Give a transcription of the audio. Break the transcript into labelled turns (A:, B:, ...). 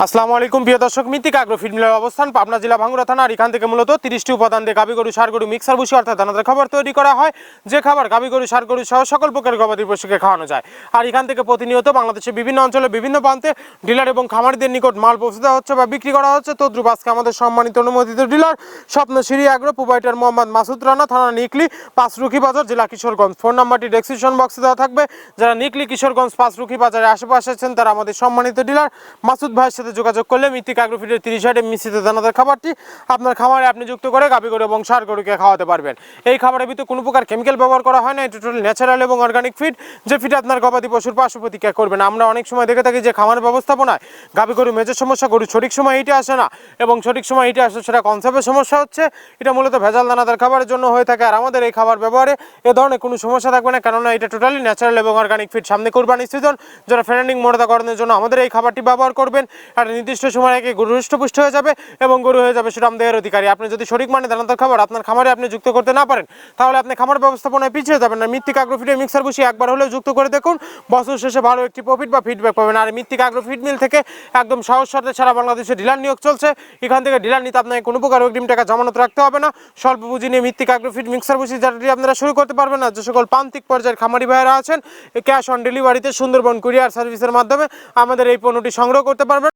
A: আসসালামু আলাইকুম প্রিয় দর্শক, মিত্তিক আগ্রো ফিড মিলের অবস্থান পাবনা জেলা ভাঙ্গুড়া থানা। আর এখান থেকে মূলত 30টি উপাদান দিয়ে গাভী গরু সার গরু মিক্সার ভুসি অর্থাৎ দানাদার খাবার তৈরি করা হয়, যে খাবার গাভী গরু সার গরু সহ সকল প্রকার গবাদি পশুকে খাওয়ানো যায়। আর এখান থেকে প্রতিনিয়ত বাংলাদেশের বিভিন্ন অঞ্চলে বিভিন্ন প্রান্তে ডিলার এবং খামারিদের নিকট মাল পৌঁছে দেওয়া হচ্ছে বা বিক্রি করা হচ্ছে। তদ্রুপ আজকে আমাদের সম্মানিত অনুমোদিত dealer Swapnashree agro provider Mohammad Masud Rana, থানা নিকলি, পাঁচরুখি বাজার, জেলা কিশোরগঞ্জ। ফোন নাম্বারটি ডেসক্রিপশন বক্সে দেওয়া থাকবে। যারা নিকলি, কিশোরগঞ্জ, পাঁচরুখি বাজারের আশেপাশে আছেন তারা আমাদের সম্মানিত ডিলার মাসুদ ভাইয়ের সাথে যোগাযোগ করলে মিত্তিক আগ্রো ফিডের 30 মিশ্রিত দানাদার খাবারটি আপনার খামারে আপনি যুক্ত করে গাভী গরু এবং ষাঁড় গরুকে খাওয়াতে পারবেন। এই খাবারের ভিতরে কোনো প্রকার কেমিক্যাল ব্যবহার করা হয় না। এটা টোটাল ন্যাচারাল এবং অর্গানিক ফিড, যে ফিড আপনার গবাদি পশুর পার্শ্ব প্রতিক্রিয়া করবে না। আমরা অনেক সময় দেখে থাকি যে খামারের ব্যবস্থাপনায় গাভী গরু মেজর সমস্যা, গরু সঠিক সময় হিটে আসে না এবং সঠিক সময় হিটে আসে সেটা কনসেপ্টের সমস্যা হচ্ছে। এটা মূলত ভেজাল দানাদার খাবারের জন্য হয়ে থাকে। আর আমাদের এই খাবার ব্যবহারে এ ধরনের কোনো সমস্যা থাকবে না, কেননা এটা টোটালি ন্যাচারাল এবং অর্গানিক ফিড। সামনে কোরবানি সিজন, যারা ফ্যাটেনিং মোটাতাকরণের জন্য আমাদের এই খাবারটি ব্যবহার করবেন, একটা নির্দিষ্ট সময় আগে গরু হৃষ্টপুষ্ট হয়ে যাবে এবং গরু হয়ে যাবে সেটা আমাদের অধিকারী। আপনি যদি সঠিক মানে দানাদার খাবার আপনার খামারে আপনি যুক্ত করতে না পারেন, তাহলে আপনি খামার ব্যবস্থাপনায় পিছিয়ে যাবেন না। মিত্তিক আগ্রো ফিডের মিক্সার ভুসি একবার হলেও যুক্ত করে দেখুন, বছর শেষে ভালো একটি প্রফিট বা ফিডব্যাক পাবেন। আর মিত্তিক আগ্রো ফিড মিল থেকে একদম সহজ শর্তে সারা বাংলাদেশে ডিলার নিয়োগ চলছে। এখান থেকে ডিলার নিতে আপনাকে কোনো প্রকার অগ্রিম টাকা জমানত রাখতে হবে না। স্বল্প পুঁজি নিয়ে মিত্তিক আগ্রো ফিড মিক্সার ভুসি যেটি আপনারা শুরু করতে পারবেন। না যে সকল প্রান্তিক পর্যায়ের খামারি ভাইয়েরা আছেন, ক্যাশ অন ডেলিভারিতে সুন্দরবন কুরিয়ার সার্ভিসের মাধ্যমে আমাদের এই পণ্যটি সংগ্রহ করতে পারবেন।